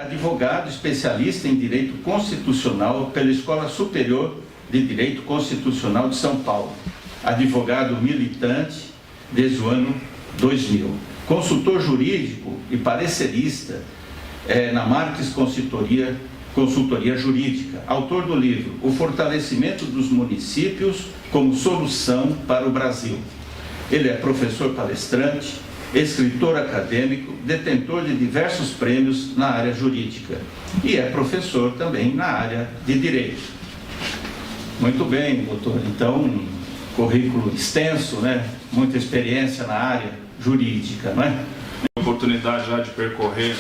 Advogado especialista em Direito Constitucional pela Escola Superior de Direito Constitucional de São Paulo. Advogado militante desde o ano 2000. Consultor jurídico e parecerista na Marques Consultoria Jurídica. Autor do livro O Fortalecimento dos Municípios como Solução para o Brasil. Ele é professor palestrante, escritor acadêmico, detentor de diversos prêmios na área jurídica e é professor também na área de direito. Muito bem, doutor. Então, currículo extenso, né? Muita experiência na área jurídica, não é? Oportunidade já de percorrer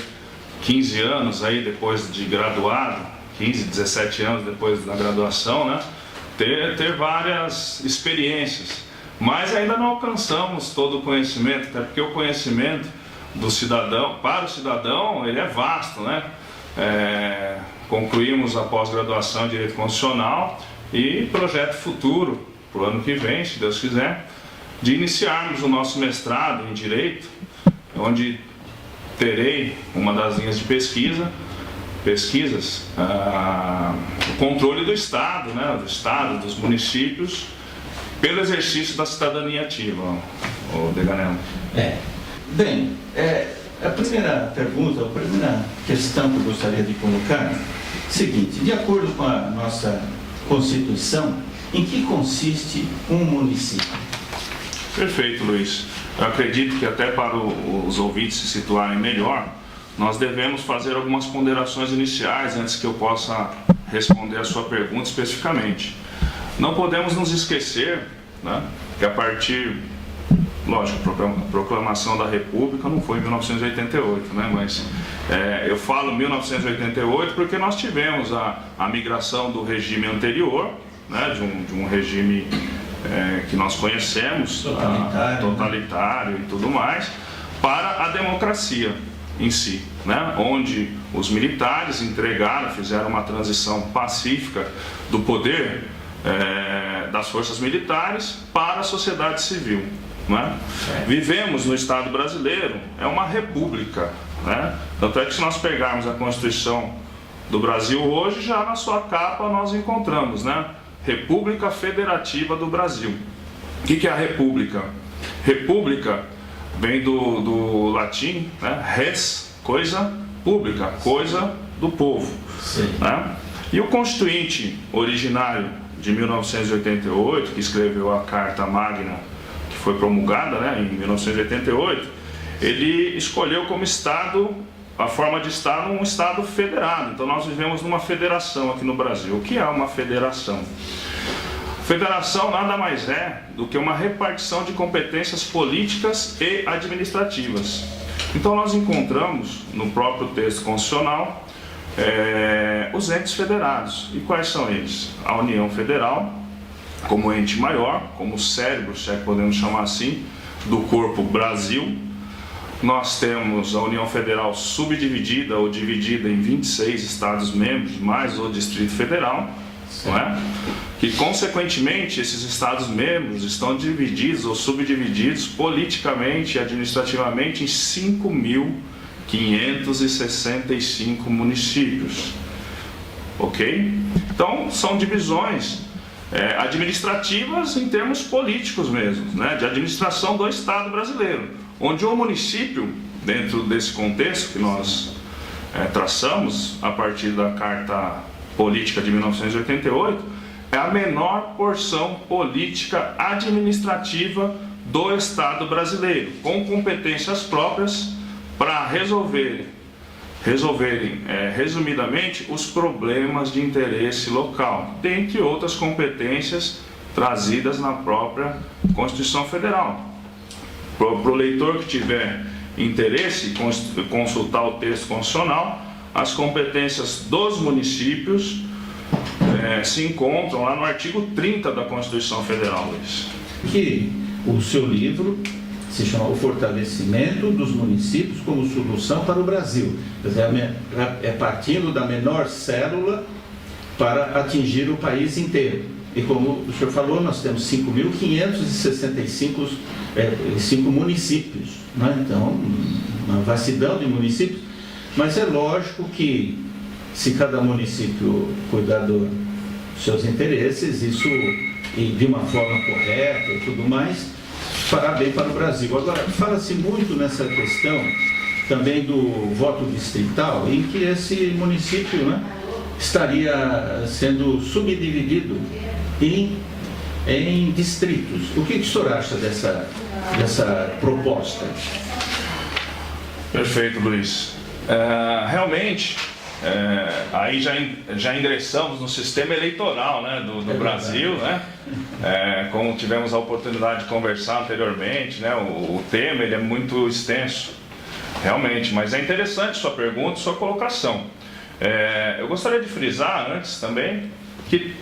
15 anos aí depois de graduado, 15, 17 anos depois da graduação, né? Ter várias experiências. Mas ainda não alcançamos todo o conhecimento, até porque o conhecimento do cidadão, para o cidadão, ele é vasto, né? Concluímos a pós-graduação em Direito Constitucional e projeto futuro, para o ano que vem, se Deus quiser, de iniciarmos o nosso mestrado em Direito, onde terei uma das linhas de pesquisas, o controle do Estado, né? Do Estado, dos municípios, pelo exercício da cidadania ativa, o Deganello. Bem, a primeira pergunta, a primeira questão que eu gostaria de colocar é o seguinte: de acordo com a nossa Constituição, em que consiste um município? Perfeito, Luiz. Eu acredito que até para os ouvintes se situarem melhor, nós devemos fazer algumas ponderações iniciais antes que eu possa responder a sua pergunta especificamente. Não podemos nos esquecer, né, que a partir, lógico, a proclamação da República não foi em 1988, né, mas eu falo 1988 porque nós tivemos a migração do regime anterior, né, de um regime que nós conhecemos, totalitário e tudo mais, para a democracia em si, né, onde os militares fizeram uma transição pacífica do poder das forças militares para a sociedade civil, né? Vivemos no Estado brasileiro, é uma república, né? Tanto é que se nós pegarmos a Constituição do Brasil hoje, já na sua capa nós encontramos, né? República Federativa do Brasil. O que é a república? República vem do latim, né? Res, coisa pública, coisa do povo, né? E o Constituinte originário de 1988, que escreveu a Carta Magna, que foi promulgada, né, em 1988, ele escolheu como Estado, a forma de Estado, um Estado federado. Então nós vivemos numa federação aqui no Brasil. O que é uma federação? Federação nada mais é do que uma repartição de competências políticas e administrativas. Então nós encontramos no próprio texto constitucional os entes federados. E quais são eles? A União Federal, como ente maior, como cérebro, se é que podemos chamar assim, do corpo Brasil. Nós temos a União Federal subdividida ou dividida em 26 Estados-membros, mais o Distrito Federal, não é? Que, consequentemente, esses Estados-membros estão divididos ou subdivididos politicamente e administrativamente em 5.565 municípios, ok? Então, são divisões administrativas em termos políticos mesmo, né? De administração do Estado brasileiro, onde o município, dentro desse contexto que nós traçamos a partir da Carta Política de 1988, é a menor porção política administrativa do Estado brasileiro, com competências próprias para resolverem resumidamente os problemas de interesse local, dentre outras competências trazidas na própria Constituição Federal. Para o leitor que tiver interesse em consultar o texto constitucional, as competências dos municípios se encontram lá no artigo 30 da Constituição Federal, Luiz. Que o seu livro se chama O Fortalecimento dos Municípios como Solução para o Brasil. É partindo da menor célula para atingir o país inteiro. E como o senhor falou, nós temos 5.565 municípios, né? Então, uma vastidão de municípios. Mas é lógico que, se cada município cuidar dos seus interesses, isso, e de uma forma correta e tudo mais, fará bem para o Brasil. Agora, fala-se muito nessa questão também do voto distrital, em que esse município, né, estaria sendo subdividido em distritos. O que o senhor acha dessa proposta? Perfeito, Luiz. Realmente, aí já ingressamos no sistema eleitoral, né, do Brasil, né? Como tivemos a oportunidade de conversar anteriormente, né, o tema ele é muito extenso, realmente, mas é interessante sua pergunta, sua colocação. Eu gostaria de frisar antes também que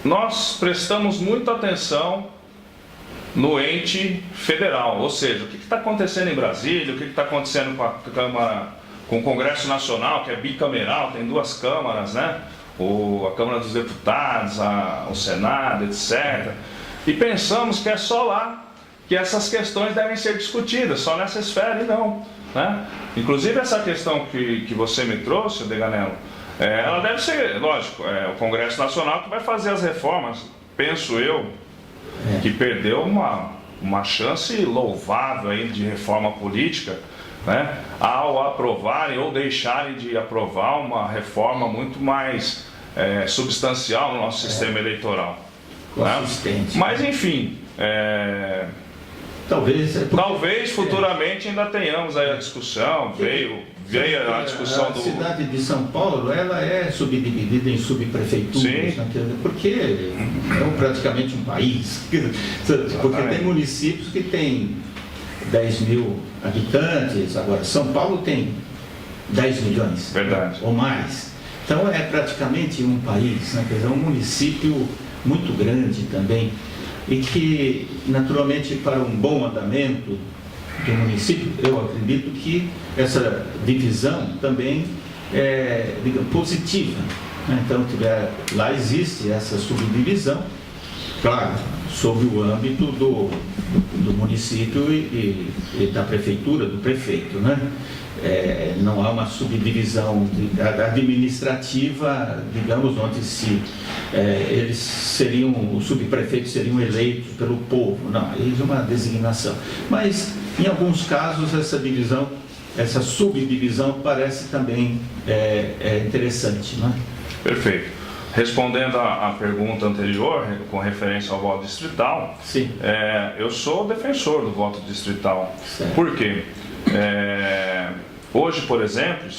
nós prestamos muita atenção no ente federal, ou seja, o que está acontecendo em Brasília, o que está acontecendo com a Câmara, com o Congresso Nacional, que é bicameral, tem duas câmaras, né? A Câmara dos Deputados, o Senado, etc. E pensamos que é só lá que essas questões devem ser discutidas, só nessa esfera e não, né? Inclusive essa questão que você me trouxe, Deganello, ela deve ser, lógico, o Congresso Nacional que vai fazer as reformas, penso eu, que perdeu uma chance louvável aí de reforma política, né, ao aprovarem ou deixarem de aprovar uma reforma muito mais substancial no nosso sistema eleitoral. Consistente. Né? Mas enfim, talvez futuramente ainda tenhamos aí a discussão, veio a discussão A cidade de São Paulo, ela é subdividida em subprefeituras, né? Porque é praticamente um país. Porque tem municípios que têm 10 mil habitantes, agora São Paulo tem 10 milhões. Verdade. Ou mais. Então é praticamente um país, né? Quer dizer, é um município muito grande também, e que, naturalmente, para um bom andamento do município, eu acredito que essa divisão também é, digamos, positiva, né? Então, lá existe essa subdivisão, claro, sob o âmbito do município e da prefeitura, do prefeito, né? Não há uma subdivisão administrativa, digamos, onde os subprefeitos seriam eleitos pelo povo. Não, isso é uma designação. Mas, em alguns casos, essa subdivisão parece também interessante, não é? Perfeito. Respondendo à pergunta anterior, com referência ao voto distrital, sim, eu sou defensor do voto distrital. Certo. Por quê? Hoje, por exemplo,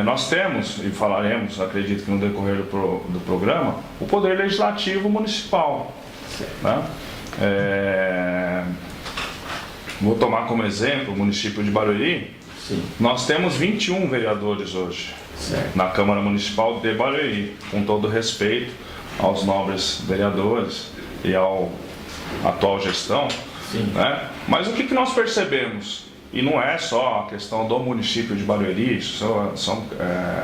nós temos, e falaremos, acredito que no decorrer do programa, o Poder Legislativo Municipal. Né? Vou tomar como exemplo o município de Barueri. Sim. Nós temos 21 vereadores hoje, certo, na Câmara Municipal de Barueri, com todo respeito aos nobres vereadores e à atual gestão. Né? Mas o que nós percebemos? E não é só a questão do município de Barueri,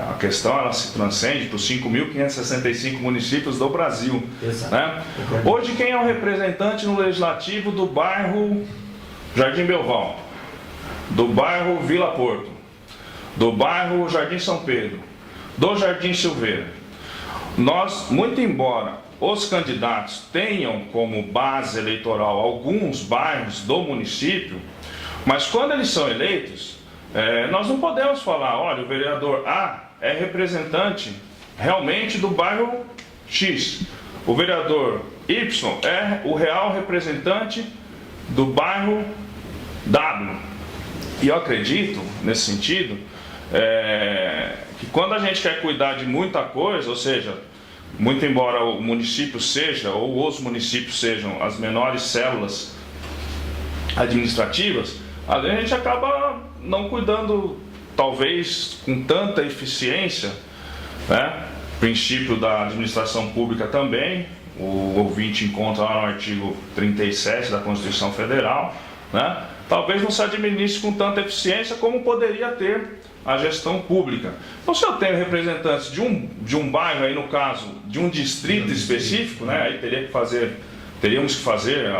a questão ela se transcende para os 5.565 municípios do Brasil. Né? Hoje, quem é o representante no legislativo do bairro Jardim Belval, do bairro Vila Porto, do bairro Jardim São Pedro, do Jardim Silveira? Nós, muito embora os candidatos tenham como base eleitoral alguns bairros do município, mas quando eles são eleitos, nós não podemos falar, olha, o vereador A é representante realmente do bairro X, o vereador Y é o real representante do bairro W. E eu acredito, nesse sentido, que quando a gente quer cuidar de muita coisa, ou seja, muito embora o município seja, ou os municípios sejam as menores células administrativas, a gente acaba não cuidando, talvez, com tanta eficiência, né? Princípio da administração pública também, o ouvinte encontra lá no artigo 37 da Constituição Federal, né? Talvez não se administre com tanta eficiência como poderia ter a gestão pública. Então, se eu tenho representantes de um bairro, aí no caso, de um distrito específico, né? Aí teríamos que fazer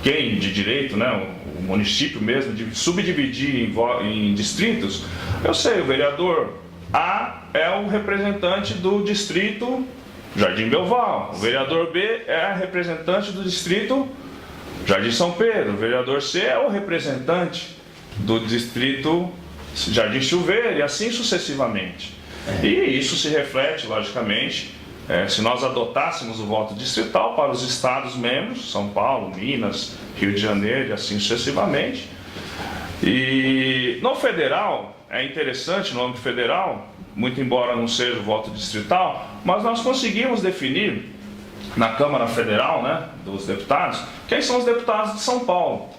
quem de direito, né, o município mesmo, de subdividir em distritos, eu sei, o vereador A é o representante do distrito Jardim Belval, o vereador B é a representante do distrito Jardim São Pedro, o vereador C é o representante do distrito Jardim Silveira, e assim sucessivamente. E isso se reflete, logicamente, se nós adotássemos o voto distrital para os estados membros, São Paulo, Minas, Rio de Janeiro e assim sucessivamente. E no federal, é interessante, no âmbito federal, muito embora não seja o voto distrital, mas nós conseguimos definir na Câmara Federal, né, dos deputados, quem são os deputados de São Paulo.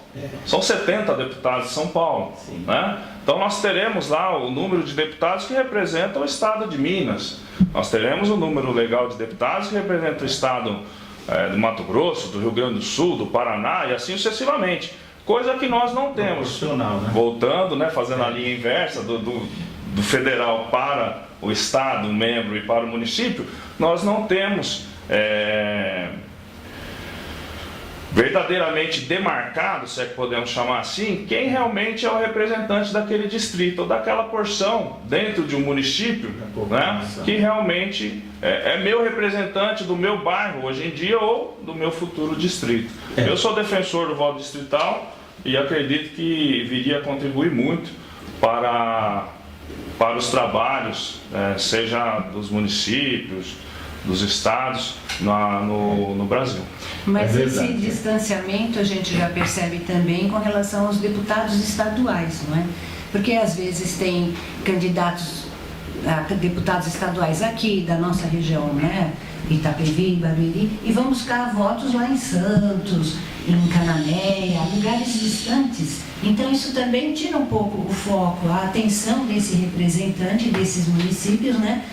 São 70 deputados de São Paulo, né? Então nós teremos lá o número de deputados que representam o estado de Minas. Nós teremos o número legal de deputados que representam o estado do Mato Grosso, do Rio Grande do Sul, do Paraná e assim sucessivamente. Coisa que nós não temos. Né? Voltando, né, fazendo a linha inversa do federal para o estado membro e para o município, nós não temos verdadeiramente demarcado, se é que podemos chamar assim, quem realmente é o representante daquele distrito ou daquela porção dentro de um município, né, que realmente é meu representante do meu bairro hoje em dia ou do meu futuro distrito. Eu sou defensor do voto distrital e acredito que viria a contribuir muito para os trabalhos, seja dos municípios, dos estados no Brasil. Mas esse distanciamento a gente já percebe também com relação aos deputados estaduais, não é? Porque às vezes tem candidatos a deputados estaduais aqui da nossa região, né? Itapevi, Barueri, e vão buscar votos lá em Santos, em Cananéia, lugares distantes. Então isso também tira um pouco o foco, a atenção desse representante desses municípios, né?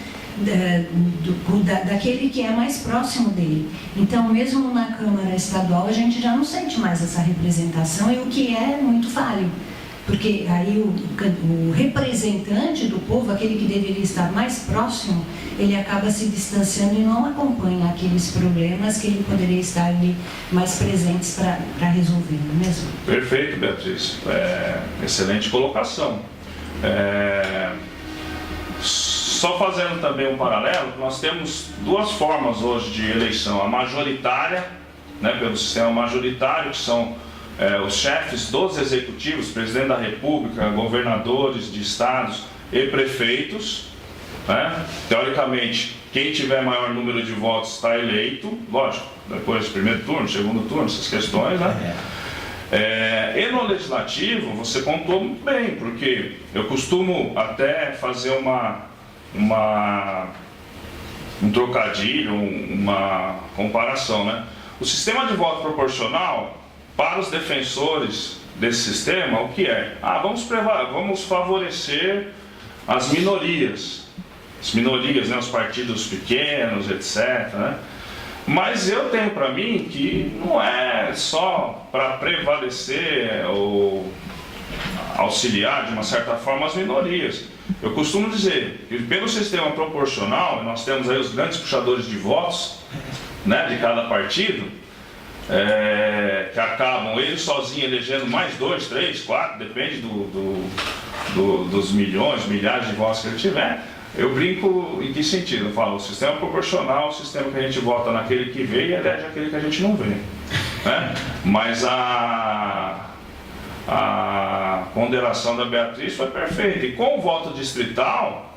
Daquele que é mais próximo dele. Então, mesmo na Câmara Estadual, a gente já não sente mais essa representação, e o que é muito falho, porque aí o representante do povo, aquele que deveria estar mais próximo, ele acaba se distanciando e não acompanha aqueles problemas que ele poderia estar ali mais presentes para resolver, não é mesmo? Perfeito, Beatriz. Excelente colocação. Só fazendo também um paralelo, nós temos duas formas hoje de eleição. A majoritária, né, pelo sistema majoritário, que são os chefes dos executivos, presidente da República, governadores de estados e prefeitos, né? Teoricamente, quem tiver maior número de votos está eleito, lógico, depois do primeiro turno, segundo turno, essas questões, né? E no legislativo, você contou muito bem, porque eu costumo até fazer um trocadilho, uma comparação, né? O sistema de voto proporcional, para os defensores desse sistema, o que é? Vamos favorecer as minorias, né? Os partidos pequenos, etc., né? Mas eu tenho para mim que não é só para prevalecer ou auxiliar de uma certa forma as minorias. Eu costumo dizer que pelo sistema proporcional, nós temos aí os grandes puxadores de votos, né, de cada partido, que acabam eles sozinhos elegendo mais 2, 3, 4, depende dos milhões, milhares de votos que ele tiver. Eu brinco em que sentido? Eu falo, o sistema proporcional é o sistema que a gente vota naquele que vê e elege aquele que a gente não vê, né? Mas a ponderação da Beatriz foi perfeita. E com o voto distrital,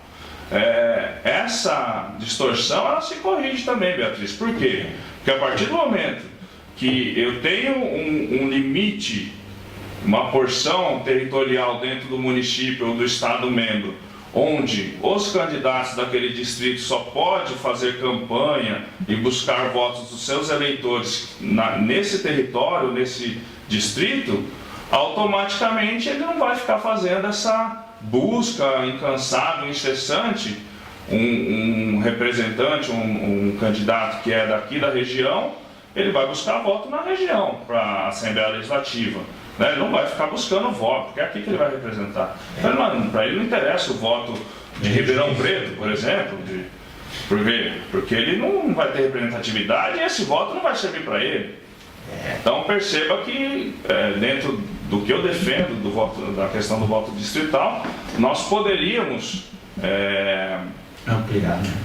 essa distorção ela se corrige também, Beatriz. Por quê? Porque a partir do momento que eu tenho um limite, uma porção territorial dentro do município ou do estado membro, onde os candidatos daquele distrito só podem fazer campanha e buscar votos dos seus eleitores nesse território, nesse distrito, automaticamente ele não vai ficar fazendo essa busca incansável, incessante, um representante, um candidato que é daqui da região, ele vai buscar voto na região para a Assembleia Legislativa. Né? Ele não vai ficar buscando voto, porque é aqui que ele vai representar. Então, para ele não interessa o voto de Ribeirão Preto, por exemplo, porque ele não vai ter representatividade e esse voto não vai servir para ele. Então perceba que dentro do que eu defendo, da questão do voto distrital, nós poderíamos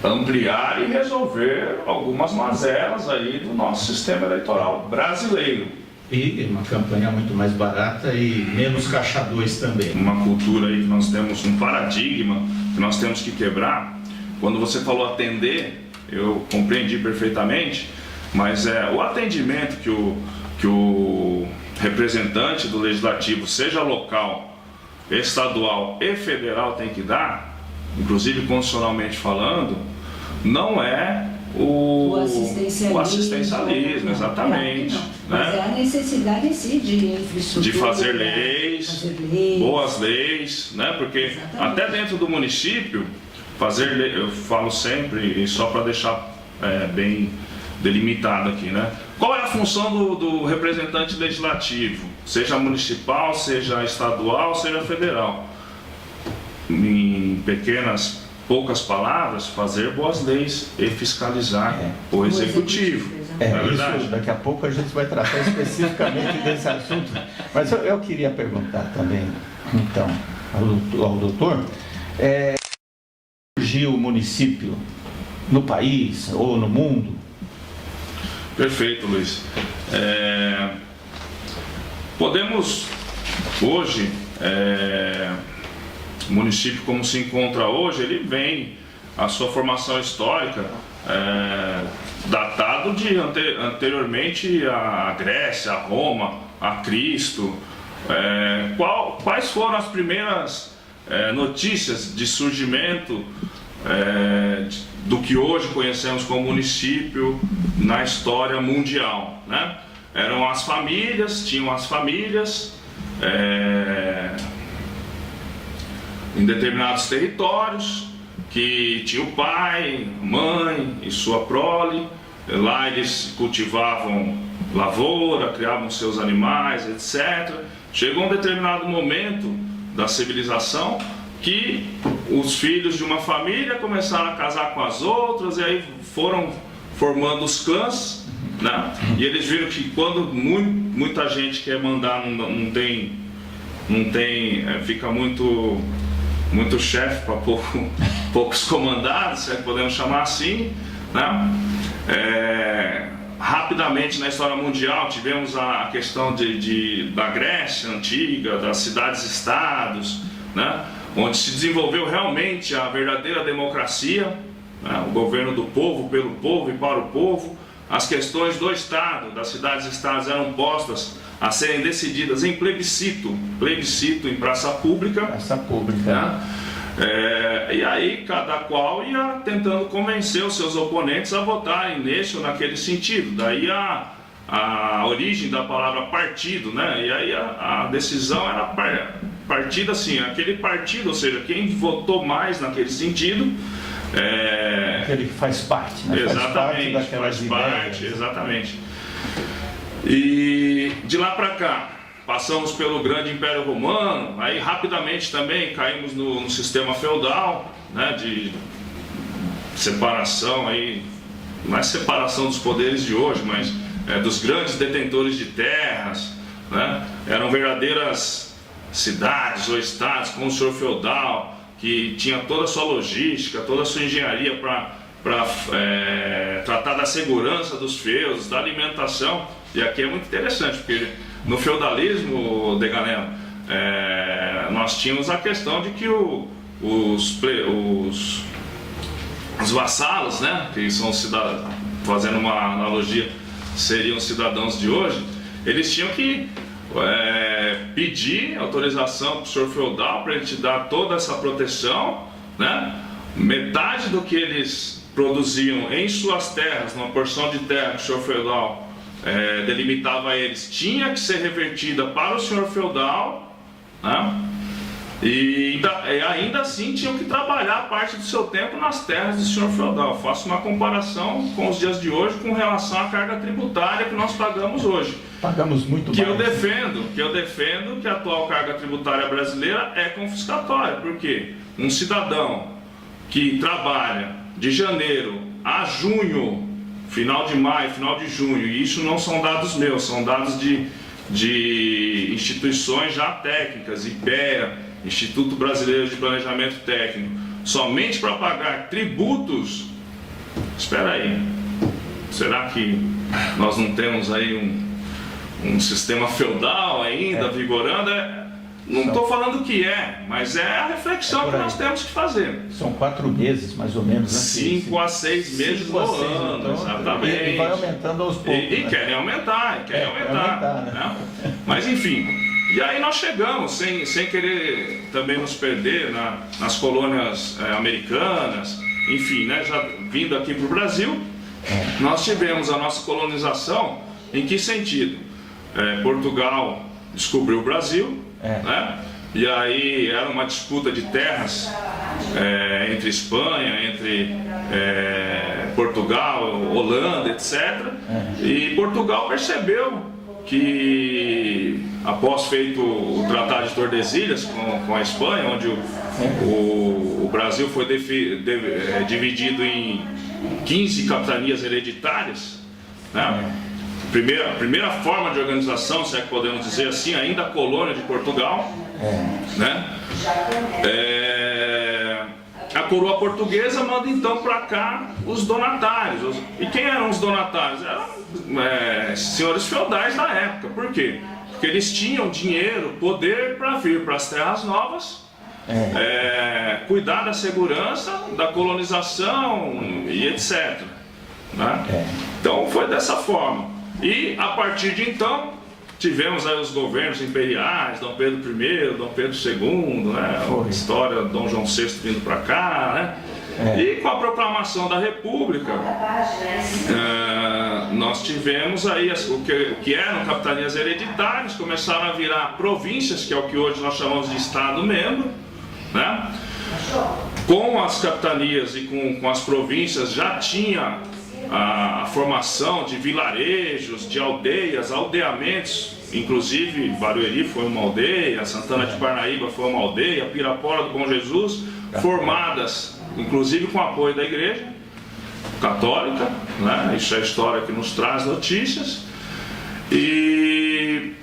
ampliar e resolver algumas mazelas aí do nosso sistema eleitoral brasileiro. E uma campanha muito mais barata e menos caixa 2 também. Uma cultura aí que nós temos, um paradigma que nós temos que quebrar. Quando você falou atender, eu compreendi perfeitamente, mas o atendimento que o representante do legislativo, seja local, estadual e federal, tem que dar, inclusive constitucionalmente falando, não é o assistencialismo, exatamente. Mas é a necessidade em si de infraestrutura, de fazer leis, boas leis, né? Porque exatamente. Até dentro do município, fazer lei, eu falo sempre, e só para deixar bem delimitado aqui, né? Qual é a função do representante legislativo, seja municipal, seja estadual, seja federal? Em poucas palavras, fazer boas leis e fiscalizar o executivo. Isso, daqui a pouco a gente vai tratar especificamente desse assunto, mas eu queria perguntar também, então, ao doutor, surgiu o município no país ou no mundo? Perfeito, Luiz. Podemos, hoje, o município como se encontra hoje, ele vem, a sua formação histórica, datado de anteriormente à Grécia, a Roma, a Cristo. Quais foram as primeiras notícias de surgimento do que hoje conhecemos como município na história mundial, né? Eram as famílias, tinham as famílias em determinados territórios, que tinha o pai, mãe e sua prole. Lá eles cultivavam lavoura, criavam seus animais, etc. Chegou um determinado momento da civilização que os filhos de uma família começaram a casar com as outras, e aí foram formando os clãs, né? E eles viram que quando muita gente quer mandar, não tem fica muito chefe para poucos comandados, se é que podemos chamar assim, né? Rapidamente na história mundial tivemos a questão da Grécia antiga, das cidades-estados, né? Onde se desenvolveu realmente a verdadeira democracia, né? O governo do povo, pelo povo e para o povo. As questões do Estado, das cidades-estados, eram postas a serem decididas em plebiscito em praça pública. Né? E aí cada qual ia tentando convencer os seus oponentes a votarem neste ou naquele sentido. Daí a origem da palavra partido, né? E aí a decisão era partido, assim, aquele partido, ou seja, quem votou mais naquele sentido. Aquele que faz parte, né? Exatamente, faz parte, exatamente. E de lá para cá, passamos pelo grande Império Romano, aí rapidamente também caímos no sistema feudal, né, de separação, aí, não é separação dos poderes de hoje, mas dos grandes detentores de terras, né? Eram verdadeiras cidades ou estados com o senhor feudal, que tinha toda a sua logística, toda a sua engenharia para tratar da segurança dos feudos, da alimentação. E aqui é muito interessante, porque no feudalismo, Deganello, nós tínhamos a questão de que os vassalos, né, que são cidadãos, fazendo uma analogia, seriam cidadãos de hoje, eles tinham que pedir autorização para o senhor feudal para ele te dar toda essa proteção, né? Metade do que eles produziam em suas terras, numa porção de terra que o senhor feudal delimitava a eles, tinha que ser revertida para o senhor feudal, né? E ainda assim tinham que trabalhar parte do seu tempo nas terras do senhor feudal. Faço uma comparação com os dias de hoje com relação à carga tributária que nós pagamos hoje. Pagamos muito mais. Eu defendo que a atual carga tributária brasileira é confiscatória. Por quê? Um cidadão que trabalha de janeiro a junho final de maio, final de junho, e isso não são dados meus, são dados de instituições já técnicas, IPEA, Instituto Brasileiro de Planejamento Técnico, somente para pagar tributos. Espera aí, será que nós não temos aí um sistema feudal ainda vigorando? Não estou falando que mas é a reflexão que nós temos que fazer. São 4 meses, mais ou menos. 5 a 6 meses no ano, então, exatamente. E vai aumentando aos poucos. E querem aumentar, né? Mas enfim, e aí nós chegamos, sem querer também nos perder nas colônias americanas, enfim, né, já vindo aqui para o Brasil, nós tivemos a nossa colonização. Em que sentido? Portugal descobriu o Brasil, né? E aí era uma disputa de terras entre Espanha, entre Portugal, Holanda, etc. E Portugal percebeu que, após feito o Tratado de Tordesilhas com a Espanha, onde o Brasil foi dividido em 15 capitanias hereditárias, né? A primeira forma de organização, se é que podemos dizer assim, ainda a colônia de Portugal, né? A coroa portuguesa manda então para cá os donatários. E quem eram os donatários? Eram senhores feudais da época. Por quê? Porque eles tinham dinheiro, poder para vir para as terras novas, cuidar da segurança, da colonização e etc. Né? Então foi dessa forma. E a partir de então tivemos aí os governos imperiais, Dom Pedro I, Dom Pedro II, né? A história de Dom João VI vindo para cá, né? E com a proclamação da República, nós tivemos aí o que eram capitanias hereditárias, começaram a virar províncias, que é o que hoje nós chamamos de Estado-membro, né? Com as capitanias e com as províncias já tinha a formação de vilarejos, de aldeias, aldeamentos, inclusive Barueri foi uma aldeia, Santana de Parnaíba foi uma aldeia, Pirapora do Bom Jesus, formadas inclusive com apoio da Igreja Católica, né? Isso é a história que nos traz notícias. E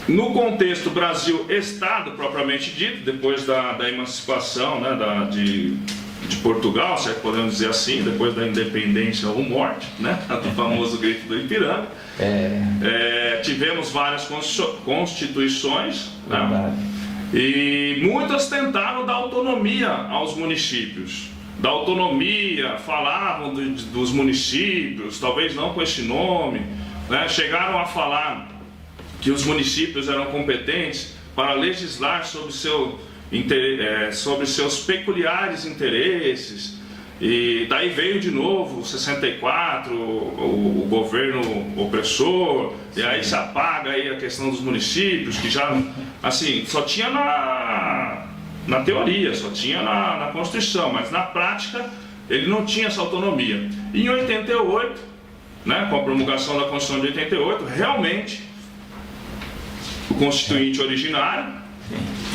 no contexto Brasil-Estado propriamente dito, depois da emancipação, né, de Portugal, se é que podemos dizer assim, depois da independência ou morte, né, do famoso grito do Ipiranga, tivemos várias constituições, né, e muitas tentaram dar autonomia aos municípios. Da autonomia, falavam dos municípios, talvez não com esse nome, né, chegaram a falar que os municípios eram competentes para legislar sobre seus peculiares interesses. E daí veio de novo 64, o governo opressor, e aí se apaga aí a questão dos municípios, que já, assim, só tinha na teoria, só tinha na Constituição, mas na prática ele não tinha essa autonomia. E em 88, né, com a promulgação da Constituição de 88, realmente o Constituinte originário,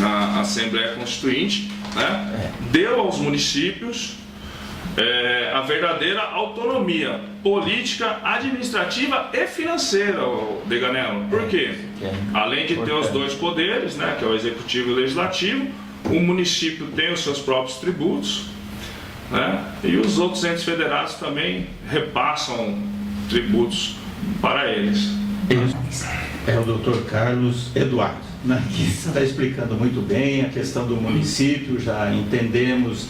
a Assembleia Constituinte, né, deu aos municípios a verdadeira autonomia política, administrativa e financeira, Deganello. Por quê? Além de ter os dois poderes, né, que é o executivo e o legislativo, o município tem os seus próprios tributos, né, e os outros entes federados também repassam tributos para eles. É o Dr. Carlos Eduardo, né, que está explicando muito bem a questão do município. Já entendemos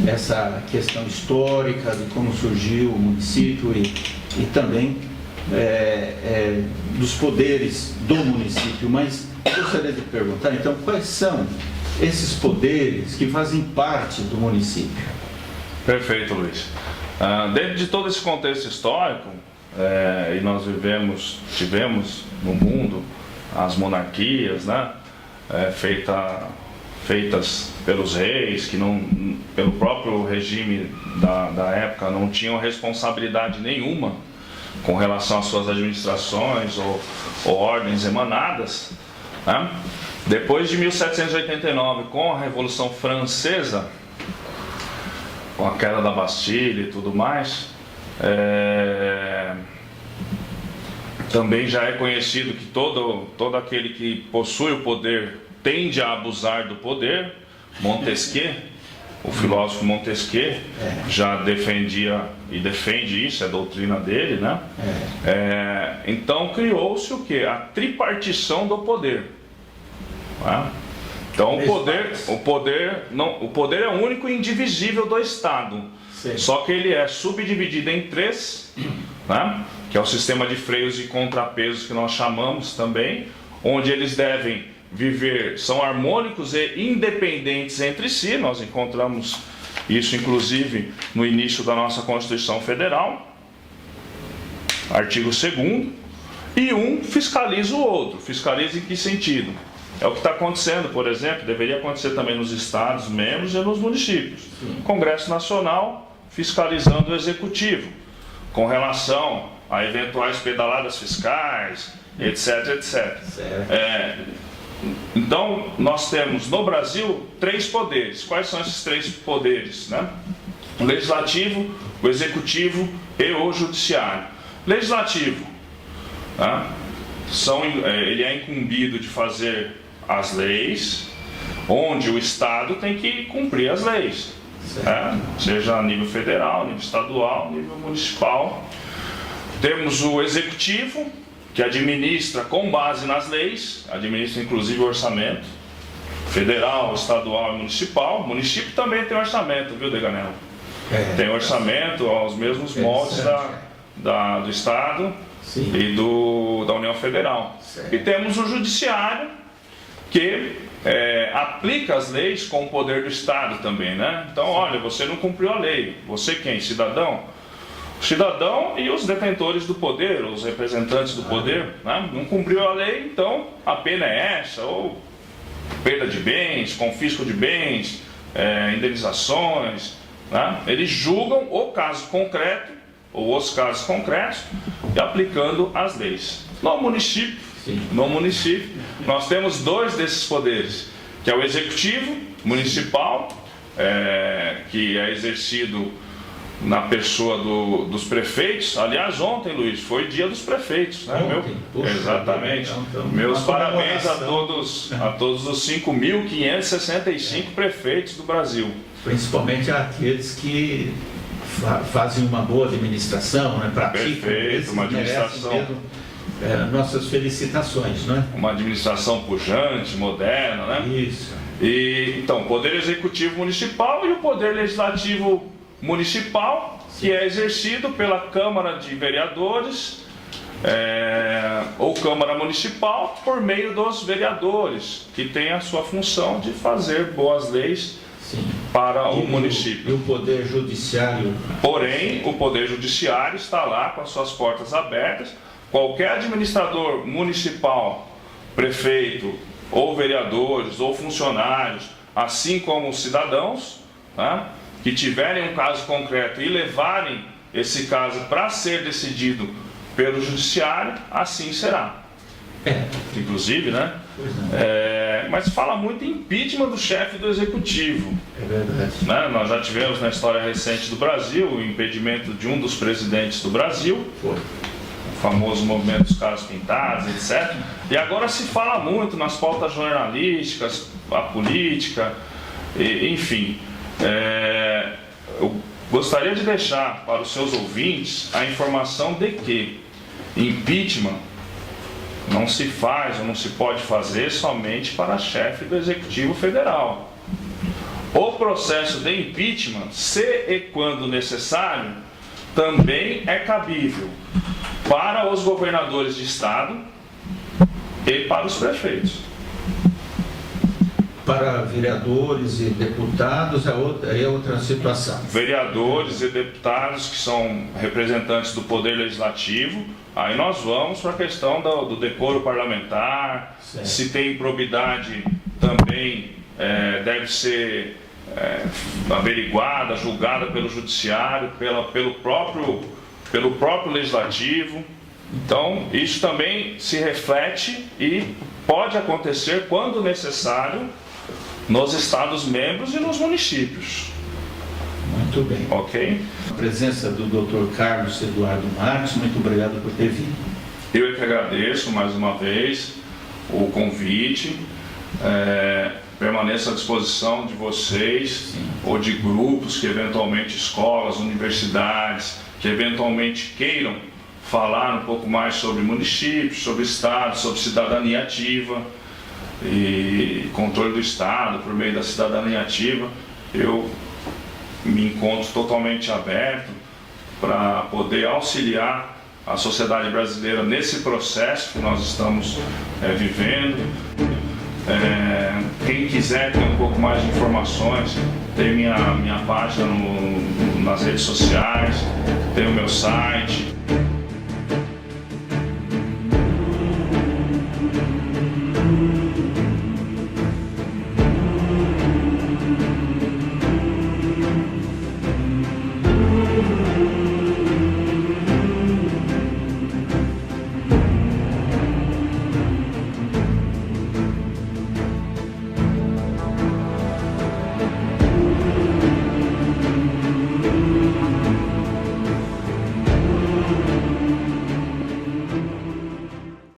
essa questão histórica de como surgiu o município e também dos poderes do município. Mas gostaria de perguntar, então, quais são esses poderes que fazem parte do município? Perfeito, Luiz. Dentro de todo esse contexto histórico, e nós tivemos no mundo as monarquias, né, feitas pelos reis, que pelo próprio regime da época não tinham responsabilidade nenhuma com relação às suas administrações ou ordens emanadas, né? Depois de 1789, com a Revolução Francesa, com a queda da Bastilha e tudo mais, Também já é conhecido que todo aquele que possui o poder tende a abusar do poder. Montesquieu, o filósofo Montesquieu, já defendia e defende isso, é a doutrina dele, né? Então criou-se o quê? A tripartição do poder. Né? Então o poder é único e indivisível do Estado. Sim. Só que ele é subdividido em três, né? Que é o sistema de freios e contrapesos que nós chamamos também, onde eles devem viver, são harmônicos e independentes entre si. Nós encontramos isso inclusive no início da nossa Constituição Federal, artigo 2º, e um fiscaliza o outro. Fiscaliza em que sentido? É o que está acontecendo, por exemplo, deveria acontecer também nos estados membros e nos municípios. Sim. Congresso Nacional fiscalizando o Executivo, com relação a eventuais pedaladas fiscais, etc, etc. Então, nós temos no Brasil 3 poderes. Quais são esses 3 poderes? Né? O Legislativo, o Executivo e o Judiciário. Legislativo, né? Ele é incumbido de fazer as leis, onde o Estado tem que cumprir as leis, seja a nível federal, nível estadual, nível municipal. Temos o Executivo, que administra com base nas leis, administra inclusive o orçamento federal, estadual e municipal. O município também tem orçamento, viu, Deganello? Tem orçamento aos mesmos moldes do Estado. Sim. E da União Federal. Certo. E temos o Judiciário, que aplica as leis com o poder do Estado também, né? Então, olha, você não cumpriu a lei. Você quem? Cidadão? O cidadão e os detentores do poder, os representantes do poder, né? Não cumpriu a lei, então a pena é essa, ou perda de bens, confisco de bens, indenizações, né? Eles julgam o caso concreto, ou os casos concretos, e aplicando as leis. No município, nós temos 2 desses poderes, que é o Executivo Municipal, que é exercido na pessoa dos prefeitos. Aliás, ontem, Luiz, foi dia dos prefeitos, né? Exatamente. Então, meus parabéns a todos os 5.565 prefeitos do Brasil. Principalmente aqueles que fazem uma boa administração, né? Praticam. Perfeito, uma administração. Nossas felicitações, né? Uma administração pujante, moderna, né? Isso. Então, o Poder Executivo Municipal e o Poder Legislativo Municipal, que é exercido pela Câmara de Vereadores ou Câmara Municipal, por meio dos vereadores, que tem a sua função de fazer boas leis. Sim. Para o município. E o Poder Judiciário? Porém, o Poder Judiciário está lá com as suas portas abertas. Qualquer administrador municipal, prefeito, ou vereadores, ou funcionários, assim como os cidadãos, né, que tiverem um caso concreto e levarem esse caso para ser decidido pelo Judiciário, assim será. Inclusive, né? Mas fala muito em impeachment do chefe do Executivo. É verdade. Né? Nós já tivemos na história recente do Brasil o impedimento de um dos presidentes do Brasil. Foi. O famoso movimento dos caras pintados, etc. E agora se fala muito nas pautas jornalísticas, a política, enfim. Eu gostaria de deixar para os seus ouvintes a informação de que impeachment não se faz ou não se pode fazer somente para chefe do Executivo Federal. O processo de impeachment, se e quando necessário, também é cabível para os governadores de estado e para os prefeitos. Para vereadores e deputados é outra situação. Vereadores e deputados que são representantes do Poder Legislativo, aí nós vamos para a questão do decoro parlamentar, certo. Se tem improbidade também deve ser averiguada, julgada pelo Judiciário, pelo próprio Legislativo. Então, isso também se reflete e pode acontecer quando necessário nos Estados membros e nos municípios. Muito bem. Ok? A presença do Dr. Carlos Eduardo Marques, muito obrigado por ter vindo. Eu é que agradeço mais uma vez o convite. Permaneço à disposição de vocês, sim, ou de grupos que eventualmente, escolas, universidades, que eventualmente queiram falar um pouco mais sobre municípios, sobre Estado, sobre cidadania ativa e controle do Estado por meio da cidadania ativa. Eu me encontro totalmente aberto para poder auxiliar a sociedade brasileira nesse processo que nós estamos vivendo. Quem quiser ter um pouco mais de informações, tem minha página nas redes sociais, tem o meu site.